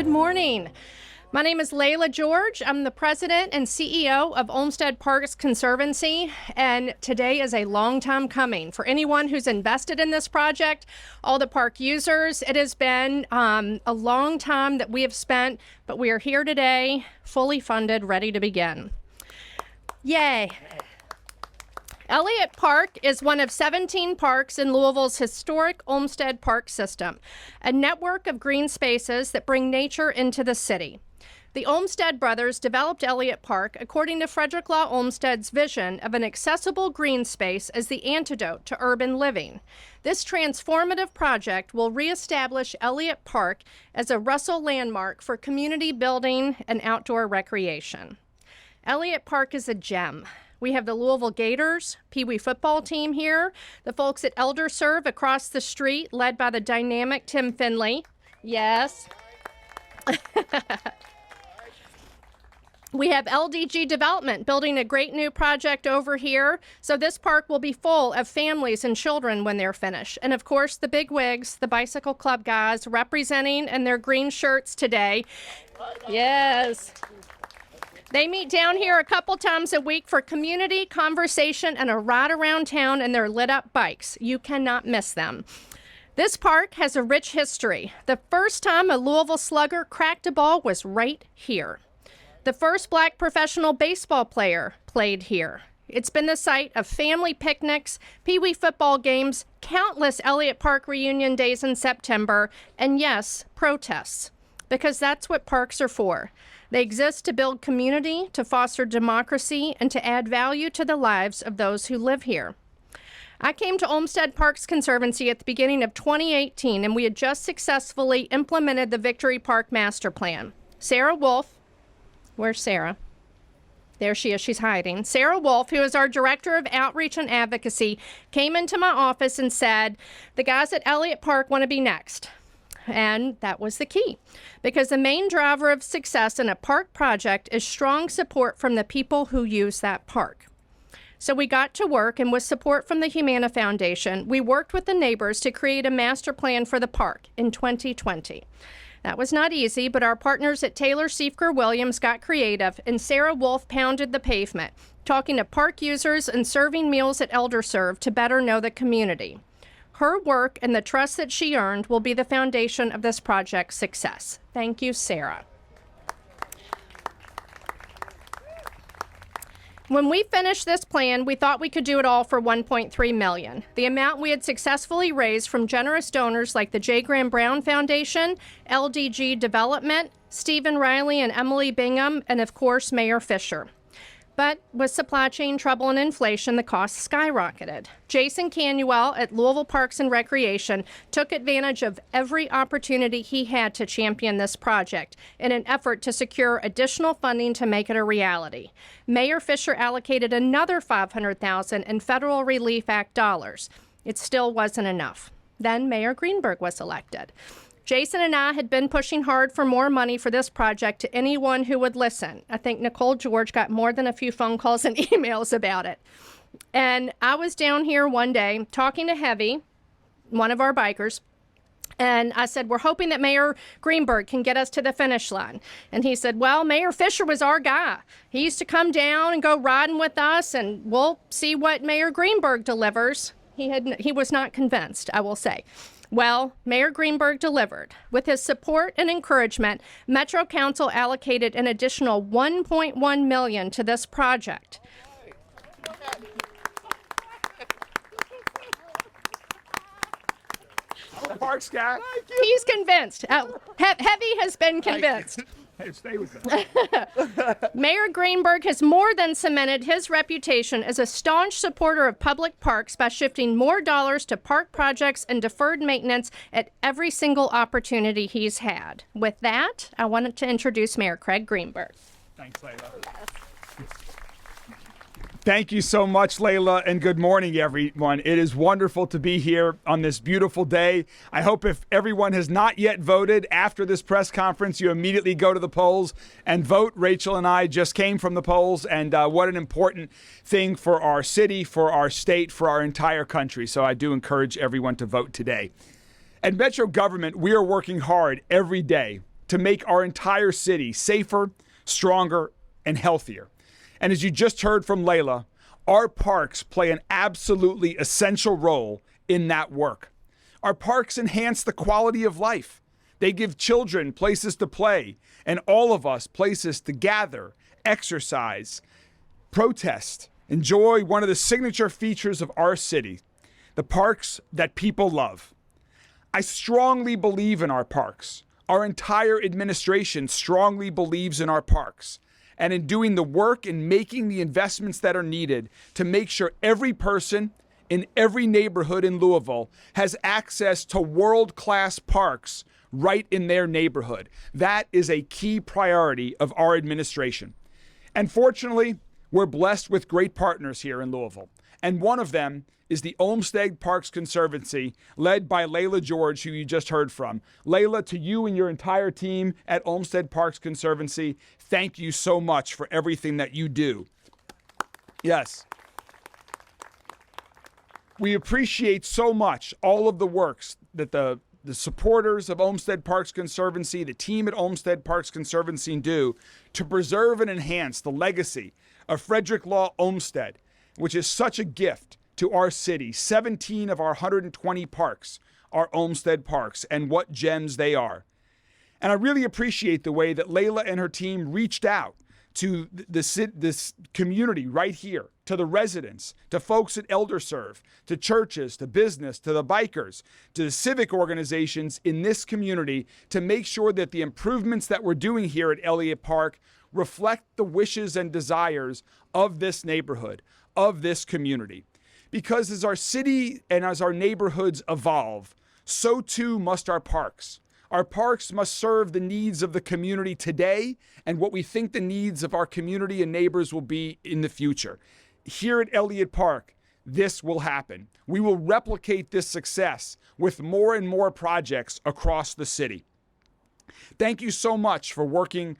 Good morning. My name is Layla George. I'm the president and CEO of Olmsted Parks Conservancy, and today is a long time coming. For anyone who's invested in this project, all the park users, it has been a long time that we have spent, but we are here today, fully funded, ready to begin. Yay. Elliott Park is one of 17 parks in Louisville's historic Olmsted Park system, a network of green spaces that bring nature into the city. The Olmsted brothers developed Elliott Park according to Frederick Law Olmsted's vision of an accessible green space as the antidote to urban living. This transformative project will reestablish Elliott Park as a Russell landmark for community building and outdoor recreation. Elliott Park is a gem. We have the Louisville Gators Pee Wee football team here, the folks at Elder Serve across the street, led by the dynamic Tim Finley. Yes. We have LDG Development building a great new project over here. So this park will be full of families and children when they're finished. And of course, the big wigs, the Bicycle Club guys, representing in their green shirts today. Yes. They meet down here a couple times a week for community, conversation, and a ride around town in their lit up bikes. You cannot miss them. This park has a rich history. The first time a Louisville Slugger cracked a ball was right here. The first black professional baseball player played here. It's been the site of family picnics, Pee Wee football games, countless Elliott Park reunion days in September, and yes, protests, because that's what parks are for. They exist to build community, to foster democracy, and to add value to the lives of those who live here. I came to Olmsted Parks Conservancy at the beginning of 2018, and we had just successfully implemented the Victory Park Master Plan. Sarah Wolf, where's Sarah? There she is, she's hiding. Sarah Wolf, who is our Director of Outreach and Advocacy, came into my office and said, the guys at Elliott Park want to be next. And that was the key, because the main driver of success in a park project is strong support from the people who use that park. So we got to work, and with support from the Humana Foundation, we worked with the neighbors to create a master plan for the park in 2020. That was not easy, but our partners at Taylor Siefker Williams got creative, and Sarah Wolf pounded the pavement, talking to park users and serving meals at Elder Serve to better know the community. Her work and the trust that she earned will be the foundation of this project's success. Thank you, Sarah. When we finished this plan, we thought we could do it all for $1.3 million. The amount we had successfully raised from generous donors like the J. Graham Brown Foundation, LDG Development, Stephen Riley and Emily Bingham, and of course, Mayor Fisher. But with supply chain trouble and inflation, the costs skyrocketed. Jason Canuel at Louisville Parks and Recreation took advantage of every opportunity he had to champion this project in an effort to secure additional funding to make it a reality. Mayor Fisher allocated another $500,000 in Federal Relief Act dollars. It still wasn't enough. Then Mayor Greenberg was elected. Jason and I had been pushing hard for more money for this project to anyone who would listen. I think Nicole George got more than a few phone calls and emails about it. And I was down here one day talking to Heavy, one of our bikers, and I said, we're hoping that Mayor Greenberg can get us to the finish line. And he said, well, Mayor Fisher was our guy. He used to come down and go riding with us, and we'll see what Mayor Greenberg delivers. He was not convinced, I will say. Well, Mayor Greenberg delivered. With his support and encouragement, Metro Council allocated an additional $1.1 million to this project. Parks guy. He's convinced. Heavy has been convinced. Hey, stay with us. Mayor Greenberg has more than cemented his reputation as a staunch supporter of public parks by shifting more dollars to park projects and deferred maintenance at every single opportunity he's had. With that, I wanted to introduce Mayor Craig Greenberg. Thanks, Layla. Thank you so much, Layla, and good morning, everyone. It is wonderful to be here on this beautiful day. I hope if everyone has not yet voted after this press conference, you immediately go to the polls and vote. Rachel and I just came from the polls, and what an important thing for our city, for our state, for our entire country. So I do encourage everyone to vote today. At Metro government, we are working hard every day to make our entire city safer, stronger, and healthier. And as you just heard from Layla, our parks play an absolutely essential role in that work. Our parks enhance the quality of life. They give children places to play, and all of us places to gather, exercise, protest, enjoy one of the signature features of our city, the parks that people love. I strongly believe in our parks. Our entire administration strongly believes in our parks and in doing the work and making the investments that are needed to make sure every person in every neighborhood in Louisville has access to world-class parks right in their neighborhood. That is a key priority of our administration. And fortunately, we're blessed with great partners here in Louisville. And one of them is the Olmsted Parks Conservancy, led by Layla George, who you just heard from. Layla, to you and your entire team at Olmsted Parks Conservancy, thank you so much for everything that you do. Yes. We appreciate so much all of the works that the supporters of Olmsted Parks Conservancy, the team at Olmsted Parks Conservancy do to preserve and enhance the legacy of Frederick Law Olmsted, which is such a gift to our city. 17 of our 120 parks are Olmsted Parks, and what gems they are. And I really appreciate the way that Layla and her team reached out to this community right here, to the residents, to folks at ElderServe, to churches, to business, to the bikers, to the civic organizations in this community to make sure that the improvements that we're doing here at Elliott Park reflect the wishes and desires of this neighborhood, of this community. Because as our city and as our neighborhoods evolve, so too must our parks. Our parks must serve the needs of the community today and what we think the needs of our community and neighbors will be in the future. Here at Elliott Park, this will happen. We will replicate this success with more and more projects across the city. Thank you so much for working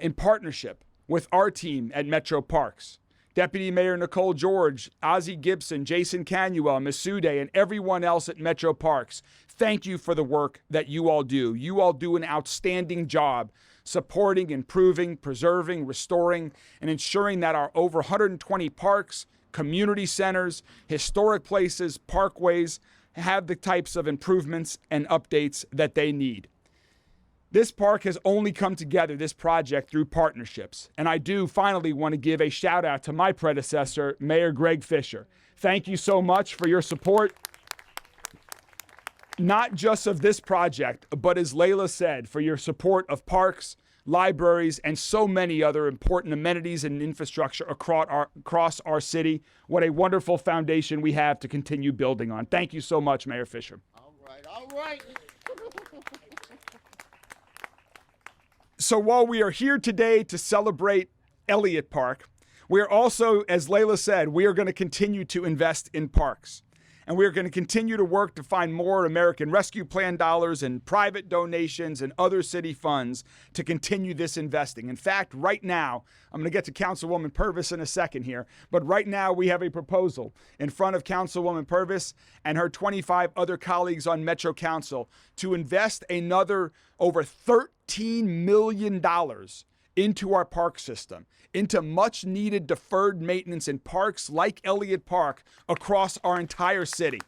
in partnership with our team at Metro Parks. Deputy Mayor Nicole George, Ozzie Gibson, Jason Canuel, Masude, and everyone else at Metro Parks, thank you for the work that you all do. You all do an outstanding job supporting, improving, preserving, restoring, and ensuring that our over 120 parks, community centers, historic places, parkways have the types of improvements and updates that they need. This park has only come together, this project, through partnerships. And I do finally want to give a shout out to my predecessor, Mayor Greg Fisher. Thank you so much for your support, not just of this project, but as Layla said, for your support of parks, libraries, and so many other important amenities and infrastructure across our city. What a wonderful foundation we have to continue building on. Thank you so much, Mayor Fisher. All right. So while we are here today to celebrate Elliott Park, we are also, as Layla said, we are going to continue to invest in parks. And we are going to continue to work to find more American Rescue Plan dollars and private donations and other city funds to continue this investing. In fact, right now, I'm going to get to Councilwoman Purvis in a second here, but right now we have a proposal in front of Councilwoman Purvis and her 25 other colleagues on Metro Council to invest another over $13 million into our park system, into much needed deferred maintenance in parks like Elliott Park across our entire city.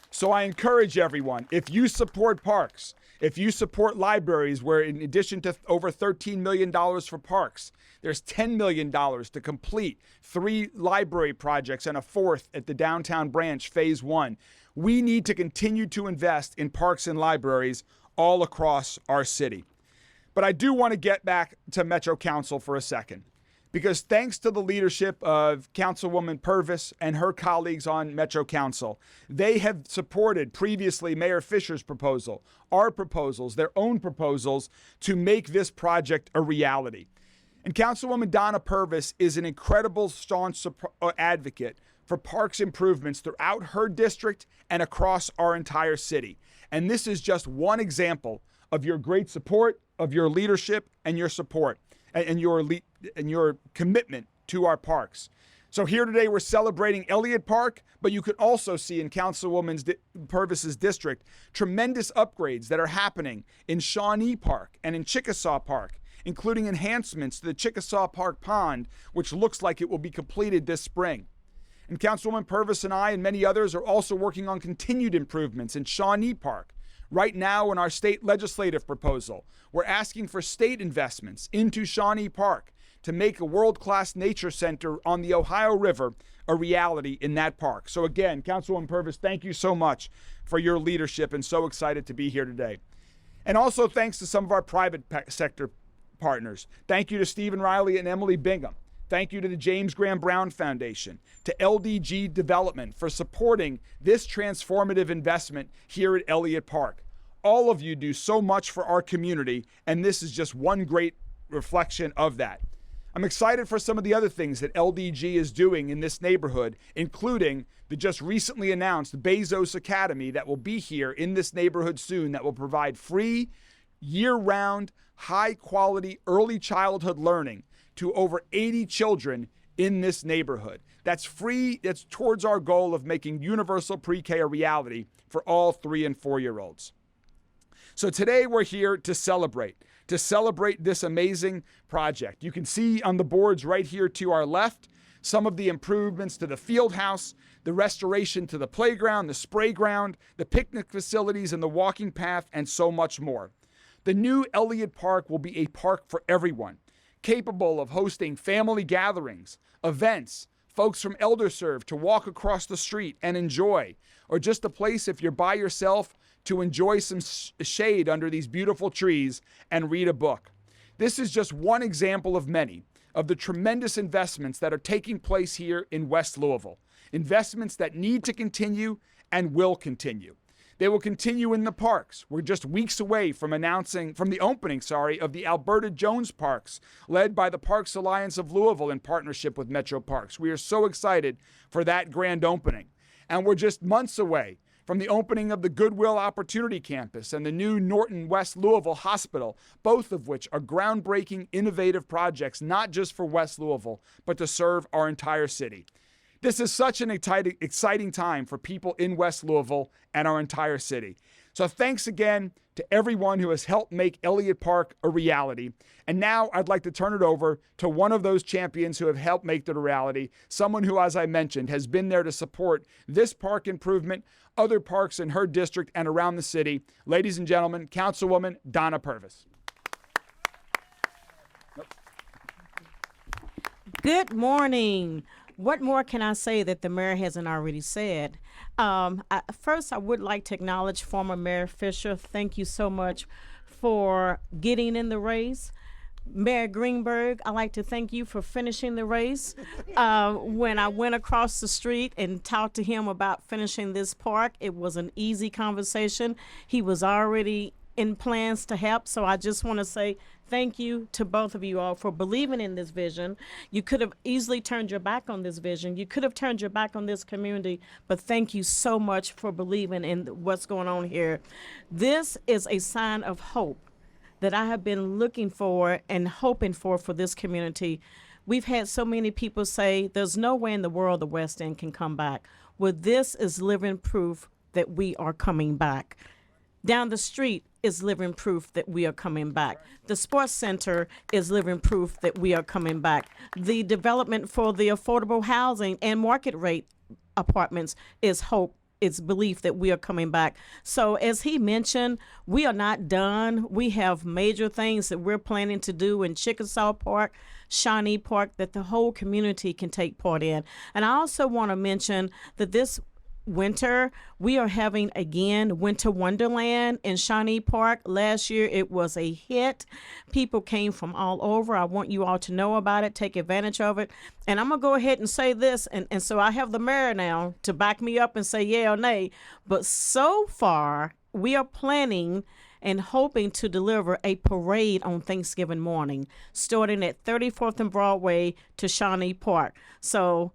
So I encourage everyone, if you support parks, if you support libraries, where in addition to over $13 million for parks, there's $10 million to complete 3 library projects and a 4th at the downtown branch, phase 1. We need to continue to invest in parks and libraries all across our city. But I do want to get back to Metro Council for a second, because thanks to the leadership of Councilwoman Purvis and her colleagues on Metro Council, they have supported previously Mayor Fisher's proposal, our proposals, their own proposals to make this project a reality. And Councilwoman Donna Purvis is an incredible staunch advocate for parks improvements throughout her district and across our entire city. And this is just one example of your great support, of your leadership and your support and your commitment to our parks. So here today we're celebrating Elliott Park, but you could also see in Councilwoman Purvis's district tremendous upgrades that are happening in Shawnee Park and in Chickasaw Park, including enhancements to the Chickasaw Park Pond, which looks like it will be completed this spring. And Councilwoman Purvis and I and many others are also working on continued improvements in Shawnee Park. Right now in our state legislative proposal, we're asking for state investments into Shawnee Park to make a world-class nature center on the Ohio River a reality in that park. So again, Councilwoman Purvis, thank you so much for your leadership and so excited to be here today. And also thanks to some of our private sector partners. Thank you to Stephen Riley and Emily Bingham. Thank you to the James Graham Brown Foundation, to LDG Development for supporting this transformative investment here at Elliott Park. All of you do so much for our community, and this is just one great reflection of that. I'm excited for some of the other things that LDG is doing in this neighborhood, including the just recently announced Bezos Academy that will be here in this neighborhood soon that will provide free, year-round, high-quality early childhood learning to over 80 children in this neighborhood. That's free. It's towards our goal of making universal pre-K a reality for all 3- and 4-year-olds. So today we're here to celebrate this amazing project. You can see on the boards right here to our left some of the improvements to the field house, the restoration to the playground, the sprayground, the picnic facilities and the walking path, and so much more. The new Elliott Park will be a park for everyone, capable of hosting family gatherings, events, folks from ElderServe to walk across the street and enjoy, or just a place if you're by yourself to enjoy some shade under these beautiful trees and read a book. This is just one example of many of the tremendous investments that are taking place here in West Louisville. Investments that need to continue and will continue. They will continue in the parks. We're just weeks away from the opening of the Alberta Jones Parks, led by the Parks Alliance of Louisville in partnership with Metro Parks. We are so excited for that grand opening. And we're just months away from the opening of the Goodwill Opportunity Campus and the new Norton West Louisville Hospital, both of which are groundbreaking, innovative projects, not just for West Louisville, but to serve our entire city. This is such an exciting time for people in West Louisville and our entire city. So thanks again to everyone who has helped make Elliott Park a reality. And now I'd like to turn it over to one of those champions who have helped make it a reality, someone who, as I mentioned, has been there to support this park improvement, other parks in her district and around the city. Ladies and gentlemen, Councilwoman Donna Purvis. Good morning. What more can I say that the mayor hasn't already said? First, I would like to acknowledge former Mayor Fisher. Thank you so much for getting in the race. Mayor Greenberg, I'd like to thank you for finishing the race. When I went across the street and talked to him about finishing this park, it was an easy conversation. He was already in plans to help, so I just want to say thank you to both of you all for believing in this vision. You could have easily turned your back on this vision. You could have turned your back on this community, but thank you so much for believing in what's going on here. This is a sign of hope that I have been looking for and hoping for this community. We've had so many people say there's no way in the world the West End can come back. Well, this is living proof that we are coming back. Down the street is living proof that we are coming back. The sports center is living proof that we are coming back. The development for the affordable housing and market rate apartments is hope. It's belief that we are coming back. So as he mentioned, we are not done. We have major things that we're planning to do in Chickasaw Park, Shawnee Park, that the whole community can take part in. And I also want to mention that this winter, we are having again Winter Wonderland in Shawnee Park. Last year it was a hit. People came from all over. I want you all to know about it, take advantage of it. And I'm gonna go ahead and say this, and so I have the mayor now to back me up and say yeah or nay. But so far we are planning and hoping to deliver a parade on Thanksgiving morning, starting at 34th and Broadway to Shawnee Park. So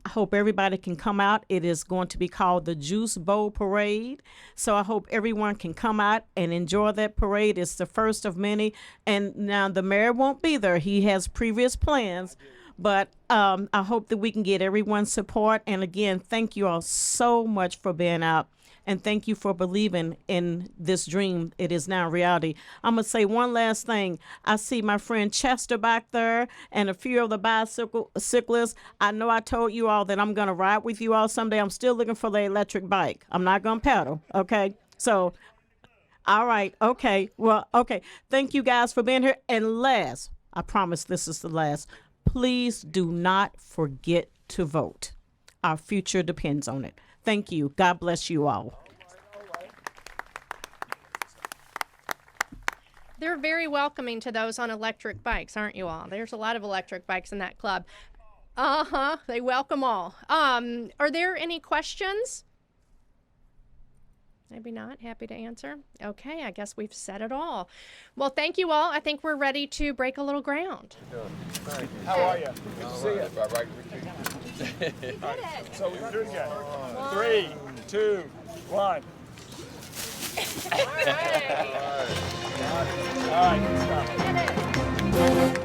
I hope everybody can come out. It is going to be called the Juice Bowl Parade. So I hope everyone can come out and enjoy that parade. It's the first of many. And now the mayor won't be there. He has previous plans. But I hope that we can get everyone's support. And again, thank you all so much for being out. And thank you for believing in this dream. It is now reality. I'm going to say one last thing. I see my friend Chester back there and a few of the bicyclists. I know I told you all that I'm going to ride with you all someday. I'm still looking for the electric bike. I'm not going to pedal, okay? So, all right, okay. Well, okay. Thank you guys for being here. And last, I promise this is the last, please do not forget to vote. Our future depends on it. Thank you. God bless you all. They're very welcoming to those on electric bikes, aren't you all? There's a lot of electric bikes in that club. They welcome all. Are there any questions? Maybe not. Happy to answer. Okay, I guess we've said it all. Well, thank you all. I think we're ready to break a little ground. How are you? Good to see you. All right, so we do it again. 3, 2, 1. All right. All right, good stuff.